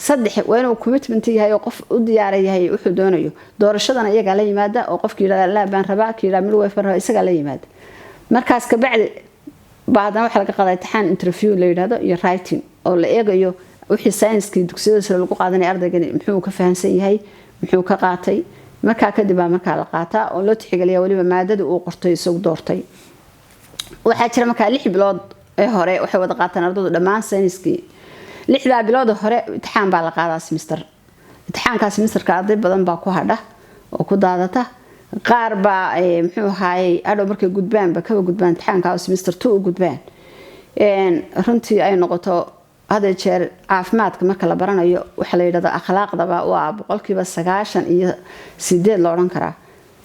D: saddex waa inuu commitment yahay oo qof u diyaar yahay wuxuu doonayo doorashadana iyaga la yimaada oo qofkii la baan rabaa kiira midwife rabaa isaga la yimaada markaas ka bacdi baadna waxa laga qaaday imtixaan interview la yiraahdo iyo writing oo la eegayo wixii science-kii dugsiyada sare lagu qaadanay ardaygan muxuu ka fahansan yahay muxuu ka qaatay marka kadib marka la qaataa oo loo tixgeliyo waliba maadada uu qortay isagu doortay waxa jira marka 6 bilood ee hore waxay wada qaataan ardaydu dhammaan science-kii 6 bilood hore imtixaan baa la qaadaa semester imtixaankaas semesterka arday badan baa ku hadha oo ku daadata qaar baa muxuu ahaayay adhow markay gudbaanba kaba gudbaan imtixaanka semester 2 u gudbaan runtii ay noqoto hada jeer caafimaadka marka la baranayo waxa la yiraahdo akhlaaqdaba waa boqolkiiba 98 la oran karaa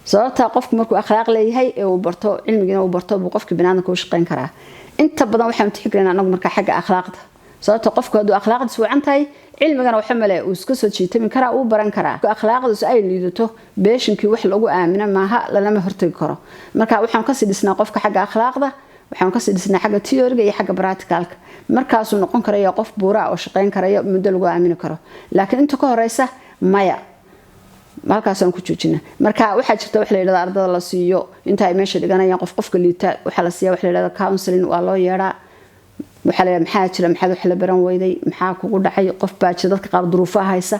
D: sababta qofku markuu akhlaaq leeyahay ee uu barto cilmigiina uu barto buu qofka binaadamka u shaqeyn karaa inta badan waxaan tixgelinaa anagu marka xagga akhlaaqda sababta qofku hadduu akhlaaqdiisu wacan tahay cilmigana waxa male uu iska soo jiitami karaa uu baran karaa akhlaaqdiisu ay liidato beeshinkii wax lagu aamina maaha lama hortagi karo marka waxaan ka sii dhisnaa qofka xagga akhlaaqda waxaan ka sii dhisnaa xagga theory iyo xagga practicalka markaas uu noqon karayo qof buura oo shaqeyn karayo muddo lagu aamini karo laakiin inta ka horeysa maya halkaas aan ku joojina marka waxa jirta wax la yiraahdo ardada la siiyo inta ay meesha dhiganayaan qofka liita waxa la siiyaa wax la yiraahdo counseling waa loo yeeraa waxa la maxaa jira maxaa wax la baran weyday maxaa kugu dhacay qof baa jira dadka qaar duruufaha haysa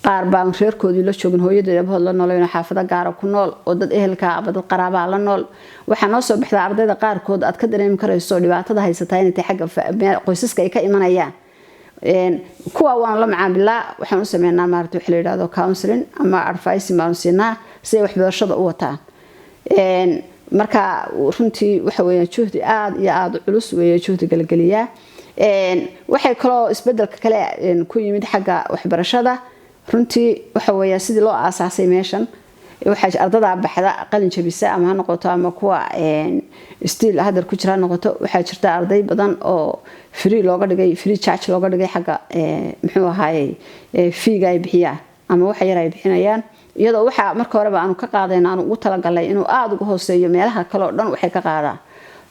D: qaar baan reerkoodii la joogin hooyadeed abahood la nool xaafada gaar ku nool oo dad ehelka ama dad qaraaba la nool waxa noo soo baxda ardayda qaarkood aad ka dareemi karayso dhibaatada haysata inay xagga qoysaska ay ka imanayaan kuwa waan la macaamilaa waxaan u sameynaa maartay wax la yiraahdo counseling ama advice ma siinaa si ay waxbarashada u wataan marka runtii waxa weeyaan juhdi aad iyo aad culus weeye juhdi galgaliya waxay kaloo isbedelka kale ku yimid xagga waxbarashada runtii waxa weeyaa sidii loo aasaasay meeshan waxa ardada baxda qalin jabisa ama noqoto ama kuwa still hadal ku jira noqoto waxa jirta arday badan oo free looga dhigay free charge looga dhigay xagga muxuu ahaayay feega ay bixiyaan ama waxa yar ay bixinayaan iyadoo waxa marka hore aanu ka qaadayna aanu ugu talagalay inuu aad uga hooseeyo meelaha kale oo dhan waxay ka qaadaan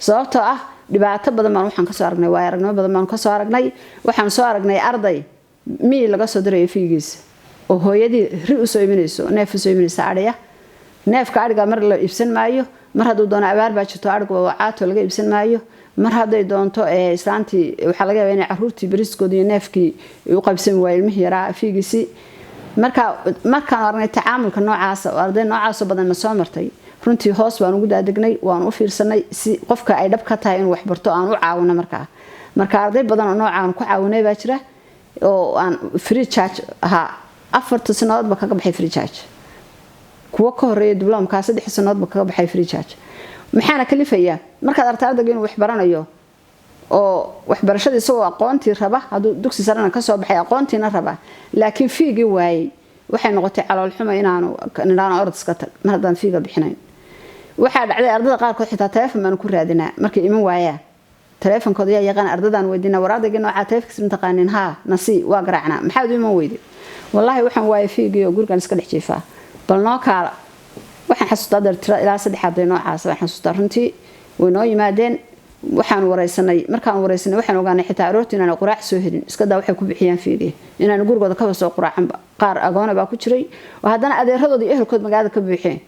D: sababtoo ah dhibaato badan baan waxaan ka soo aragnay waa aragnimo badan baan ka soo aragnay waxaan soo aragnay arday mii laga soo diray feegiisa oo hooyadii ri u soo iminayso neef u soo iminaysa ariya neefka ariga mar la iibsan maayo mar hadduu doono abaar baa jirto ariga waa caato laga iibsan maayo mar hadday doonto islaantii waxa laga yaabaa inay caruurtii bariiskood iyo neefkii u qaybsan waayay ilmihii yaraa feegiisii markaan aragnay tacaamulka noocaas oo arday noocaas badan soo martay runtii hoos baan ugu daadegnay waan u fiirsanay si qofka ay dhab ka tahay inuu wax barto aan u caawino marka arday badan oo noocaan ku caawinay baa jira oo aan free charge aha 4 sanadood ba kaga baxay free charge kuwa ka horeeyay diblomka 3 sanadood ba kaga baxay free charge maxaana kalifaya markaad ardayga inuu wax baranayo oo waxbarashada isagoo aqoontii raba haduu dugsi sarana ka soo baxay aqoontiina raba laakiin fiigi waayay waxay noqotay calool xumo inaanu orod iska tag mar haddaan fiiga bixinayn waxa dhacday ardayda qaarkood xitaa telefoon baan ku raadinaa markay iman waayaan telefonkooda yaa yaqaan ardaydan weydiina waraadayga nooca telefoonkiisa ma taqaanin ha nasi waa garaacnaa maxaad iman weyday wallahi waxaan waayay fiigi oo gurigan iska dhex jiifaa bal noo kaala waxaan xasuustaa dartira ilaa 3 arday noocaas waxaan xasuustaa runtii way noo yimaadeen waxaan wareysanay markaan wareysanay waxaan ogaanay xitaa aroortii inaan quraac soo helin iska daa waxay ku bixiyaan fiidii inaan gurigooda ka soo quraacan qaar agoona baa ku jiray oo haddana adeeradood iyo ehelkood magaalada ka buuxeen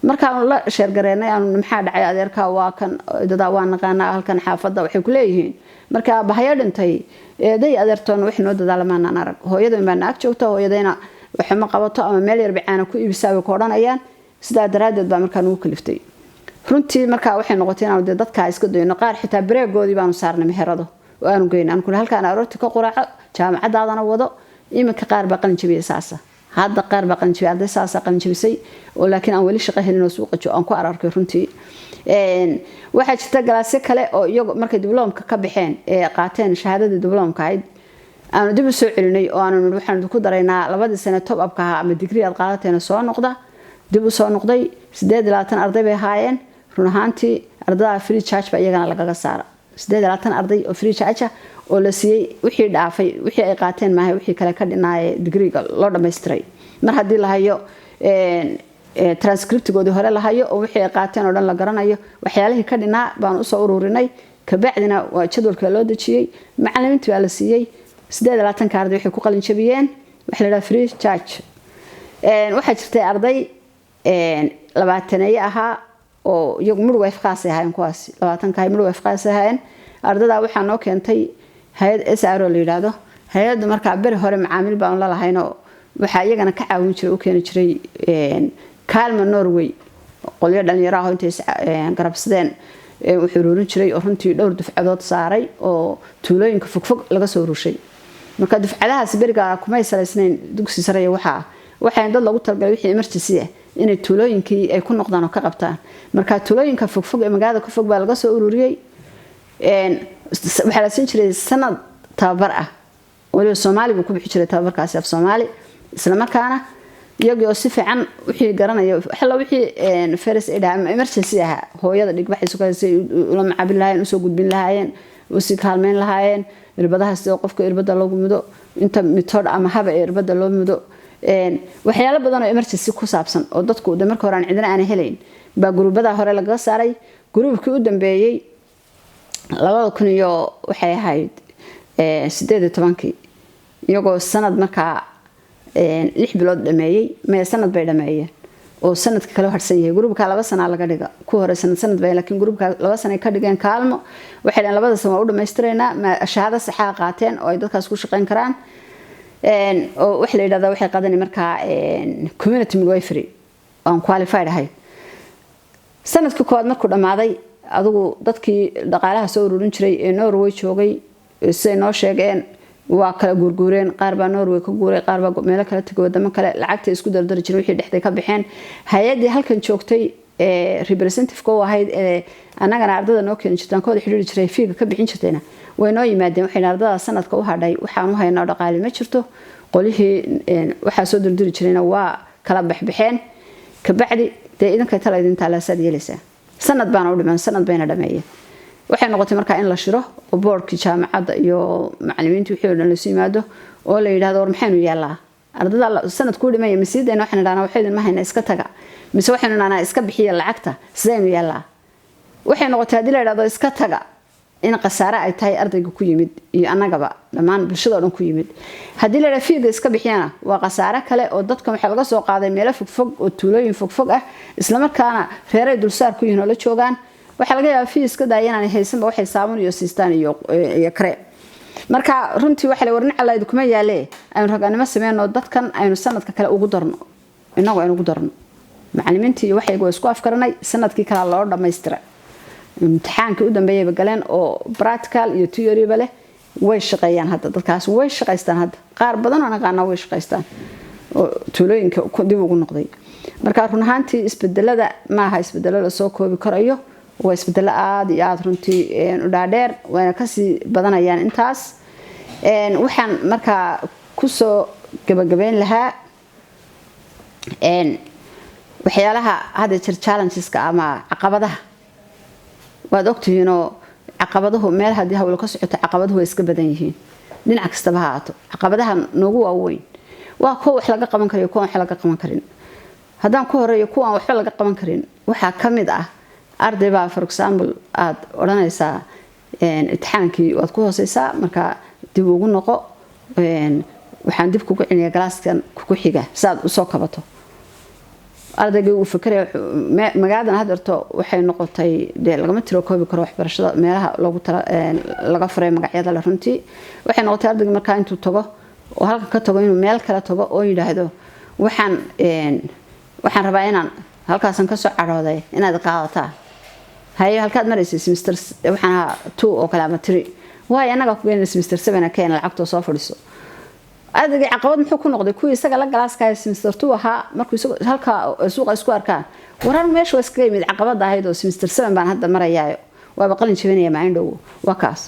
D: markaan la sheer gareynay aan maxaa dhacay adeerka waa kan dada waan naqaanaa halkan xaafada waxay ku leeyihiin marka bahaya dhintay eeday adeertoon wax noo dadaalamaan arag hooyadeen baa naag joogta hooyadeena waxa ma qabato ama meel yar bicaan ku iibisay ku oranayaan sida daraadeed baa markaan ugu kaliftay runtii marka waxay noqotay inaan dadka iska dayno qaar xitaa bareegoodii baanu saarnay meherado oo aanu geynaan ku halkaan aroorti ka quraaco jaamacadaadana wado iminka qaar baa qalin jabiyay saasa hadda qaar baa qalin jabiyay arday saasa qalin jabisay oo laakiin aan wali shaqo helin oo suuqa aan ku ararkay runtii waxa jirta galaasyo kale oo iyagu markay diblomka ka baxeen ee qaateen shahaadada diblomka ahayd aanu dib u soo celinay oo aanu waxaan ku daraynaa 2 sano top up ka ama degree aad qaadateen soo noqda dib u soo noqday 28 arday bay haayeen run ahaantii ardada free charge ba iyagana lagaga saara 28 arday oo free charge oo la siiyay wixii dhaafay wixii ay qaateen maahay wixii kale ka dhinaayay degree-ga loo dhameystiray mar hadii la hayo transcript-goodii hore la hayo oo wixii ay qaateen oo dhan la garanayo waxyaalihii ka dhinaa baan u soo ururinay ka bacdina waa jadwalka loo dajiyay macallimiintii waa la siiyay 28 arday waxay ku qalin jabiyeen waxa la yiraahdaa free charge waxa jirtay arday 20 ahaa oo iyagu midwife qaas ahayn kuwaas 20 ka midwife qaas ahayn ardada waxaa noo keentay hay'ad SRO la yiraahdo hay'adda marka bari hore macaamil baan la lahayno waxa iyagana ka caawin jiray oo keeni jiray Kalma Norway qolyo dhalinyaro ah intay garabsadeen wuxuu ururin jiray oo runtii dhowr dufcadood saaray oo tuulooyinka fogfog laga soo rushay marka dufcadahaas beriga kuma salaysnayn dugsi sare waxaan dad lagu talgalay wixii emergency ah inay tuulooyinkii ay ku noqdaan oo ka qabtaan marka tuulooyinka fogfog ee magaalada ka fog baa laga soo ururiyay waxaa la siin jiray sanad tababar ah waliba Soomaali buu ku bixi jiray tababarkaasi af Soomaali isla markaana iyagoo si fiican wixii garanaya xalla wixii first aid ama emergency ah hooyada dhigbaxayso kaasay ula macaabil lahaayeen usoo gudbin lahaayeen usii kaalmeyn lahaayeen irbadahaas oo qofka irbada loogu mudo inta method ama haba irbada loo mudo waxyaalo badan oo emergency ku saabsan oo dadku marka hore aan cidina aan helayn baa gruubada hore laga saaray gruubkii u dambeeyay 2000 iyo waxay ahayd 18 iyagoo sanad markaa 6 bilood dhameeyay ma sanad bay dhameeyeen oo sanadka kale harsan yahay gruubka 2 sano laga dhiga ku hore sanad bay laakiin gruubka 2 sano ka dhigeen kaalmo waxay dhan 2 sano u dhameystireenaa shahaado sax ah qaateen oo ay dadkaas ku shaqeyn karaan oo wax la yiraahdo waxay qaadani markaa community midwifery on qualified ahay sanadkii kood markuu dhamaaday adigu dadkii dhaqaalaha soo ururin jiray ee Norway joogay say noo sheegeen waa kala gurgureen qaar baa Norway ka guuray qaar baa meel kale tagay wadamo kale lacagta isku dardar jiray wixii dhexday ka bixeen hay'adii halkan joogtay ee representative ko ahayd anagana ardada noo keenay jirtaan kooda xiriir jiray fiiga ka bixin jirtayna way noo yimaadeen waxay ardada sanadka u hadhay waxaan u haynaa dhaqaale ma jirto qolihii waxa soo dardari jirayna waa kala baxbixeen ka bacdi idinka talaydin taalaasad yeelaysa sanad baan u dhiman sanad bayna dhameeyay waxay noqotay markaa in la shiro oo boardkii jaamacadda iyo macallimiintii wixii oo dhan la simaado oo la yiraahdo war maxaynu yeelaa ardada sanad ku dhimay masiidayna waxaan dhaanaa waxay ma hayna iska taga mise waxaynu dhaanaa iska bixiya lacagta sidaynu yeelaa waxay noqotay hadii la yiraahdo iska taga in qasaare ay tahay ardayga ku yimid iyo annagaba dhamaan bulshada oo dhan ku yimid hadii la yiraahdo fiiga iska bixiyana waa qasaare kale oo dadka waxa laga soo qaaday meelo fogfog oo tuulooyin fogfog ah isla markaana reeray dulsaar ku yihiin oo la joogaan waxa laga yaabaa fiiska daayana haysan waxay saamun iyo sistaan iyo kare marka runtii waxa la warnin calayd kuma yaale aynu raganimo sameeyno dadkan aynu sanadka kale ugu darno inagu aynu ugu darno macallimiintii waxay isku afkaranay sanadkii kale loo dhameystiray imtixaankii u dambeeyay galeen oo practical iyo theory ba leh way shaqeeyaan hadda dadkaas way shaqeystaan hadda qaar badan oo aqaan way shaqeystaan oo tuulooyinka dib ugu noqday marka run ahaantii isbedelada ma aha isbedelada soo koobi karayo waa isbedelo aad iyo aad runtii u dhaadheer waana ka sii badanayaan intaas waxaan markaa ku soo gabagabeyn lahaa waxyaalaha hadda jir challengeska ama caqabadaha waad ogtihiin oo caqabaduhu meel hadii hawl ka socoto caqabaduhu way iska badan yihiin dhinac kasta ba haato caqabadaha noogu waaweyn waa kuwa wax laga qaban karo kuwa wax laga qaban karin hadaan ku horeeyo kuwa wax laga qaban karin waxa kamid ah arday baa for example aad oranaysaa imtixaankii waad ku hooseysaa marka dib ugu noqo waxaan dib kugu ciniyaa galaaskan ku xiga saad u soo kabato ardayga uu fikray magaalada hadarto waxay noqotay lagama tiro koobi karo waxbarashada meelaha laga furay magacyada la runtii waxay noqotay ardayga marka intuu tago oo halka ka tago inuu meel kale tago oo yiraahdo waxaan rabaa inaan halkaasan ka soo carooday inaad qaadataa hayo halkaad maraysid semester waxaan 2 oo kala ama 3 way anaga ku geynay semester 7 keen lacagto soo fadhiso adiga caqabad muxuu ku noqday kuwii isaga la galaaska semester 2 ahaa markuu halka suuqa isku arkaan waran meesha waa iska yimid caqabad ahayd oo semester 7 baan hadda marayaayo waa qalin jabinaya ma indhow waa kaas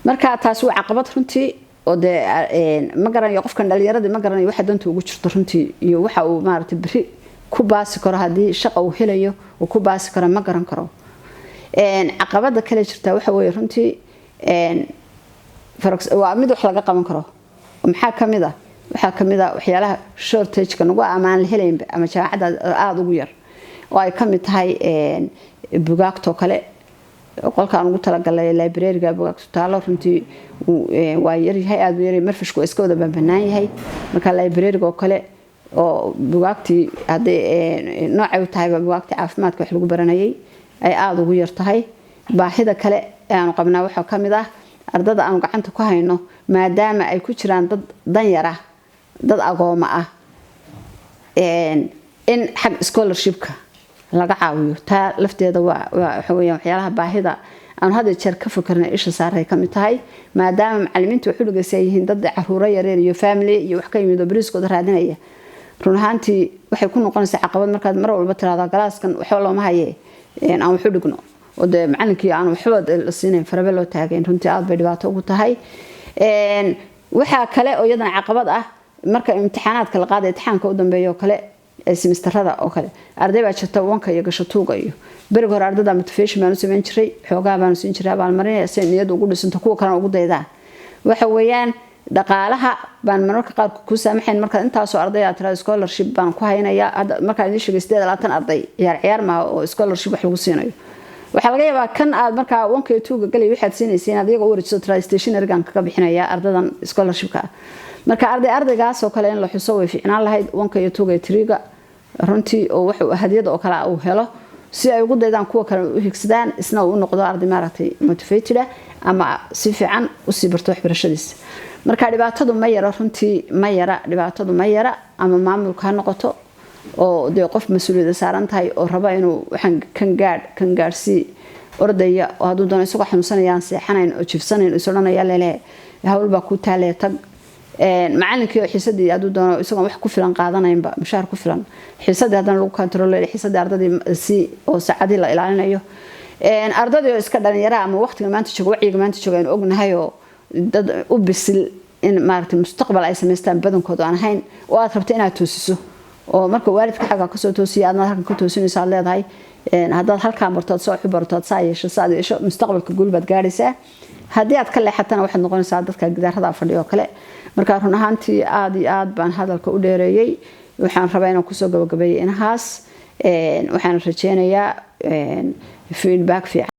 D: marka taas waa caqabad runtii oo ma garanayo qofkan dhalinyarada ma garanayo waxa danta ugu jirto runtii iyo waxa uu maartay bari ku baasi karo hadii shaqo uu helayo oo ku baasi karo ma garan karo caqabada kale jirta waxa weeye runtii waa mid wax laga qaban karo maxaa kamid ah waxa kamid ah waxyaalaha shortage-ka nagu amaan la helayn ama jaamacada aad ugu yar oo ay kamid tahay bugaagto kale qolkaan ugu talagalay library-ga bugaagto taalo runtii waa yar yahay aad yar marfishku iska wada banbanaan yahay marka library-ga kale oo bugaagtii hadii nooc ay tahay bugaagtii caafimaadka wax lagu baranayay ay aad ugu yar tahay baahida kale aan qabnaa waxa kamid ah ardada aan gacanta ku hayno maadaama ay ku jiraan dad danyar ah dad agooma ah in xaq scholarship-ka laga caawiyo taa lafteeda waa waxa weeyaan waxyaalaha baahida aan hadda jeer ka fikirnay isha saaray ka mid tahay maadaama macallimiintu waxay dhageysan yihiin dad caruuro yaryar iyo family iyo wax ka yimid oo bariiskooda raadinaya run ahaantii waxay ku noqonaysaa caqabad markaad mar walba tiraahdo galaaskan waxba looma haye aan wax u dhigno oo de macallinkii aan waxba la siinayn farabe loo taageen runtii aad bay dhibaato ugu tahay waxa kale oo iyadana caqabad ah marka imtixaanaadka la qaaday imtixaanka u dambeeyo kale semesterada oo kale arday baa jirta wanka iyo gashatuuga iyo bariga hore ardayda motivation baan u sameyn jiray xoogaa baan siin jiray abaalmarin si niyad ugu dhisanto kuwa kale ugu daydaa waxa weeyaan dhaqaalaha baan mararka qaar ku saamaxayn marka intaas oo arday aad scholarship baan ku haynayaa marka idin sheegay 20 arday ciyaar ma oo scholarship wax lagu siinayo waxa laga yaabaa kan aad marka wanka iyo tuuga galay waxaad siinaysiin adiga oo wareegso stationery gan ka bixinaya ardadan scholarship-ka marka ardaygaas oo kale in la xuso way fiicnaan lahayd wanka iyo tuuga triga runtii oo wax hadiyad oo kale uu helo si ay ugu daydaan kuwa kale u higsadaan isna uu noqdo arday maaragtay motivated ama si fiican u sii barto waxbarashadiisa marka dhibaatadu ma yara runtii dhibaatadu ma yara ama maamulka noqoto oo de qof mas'uuliyad saaran tahay oo raba inuu waxan kan gaarsi ordaya oo haduu doono isagoo xanuunsanayaan seexanayn oo jifsanayn oo soranaya leele hawl baa ku taalay tag macallinkii xiisadii haduu doono isagoo wax ku filan qaadanaynba mushaar ku filan xiisadii hadan lagu controlay xiisadii ardadii si oo saacadii la ilaalinayo ardadii oo iska dhalinyaro ama waqtiga maanta joogo wacyiga maanta joogo aan ognahay oo dad u bisil in maaragtay mustaqbal ay sameystaan badankooda aan ahayn oo aad rabto inaad toosiso oo marka waalidka xaga ka soo toosiyo aad halkan ka toosinayso aad leedahay haddaad halkaan bartood soo xubartood saa yeesho mustaqbalka guul baad gaaraysaa haddii aad ka leexatana waxaad noqonaysaa dadka gidaarada fadhiyo kale marka run ahaantii aad iyo aad baan hadalka u dheereeyay waxaan rabaa inaan kusoo gabagabeeyo inahaas waxaan rajeynayaa feedback fiican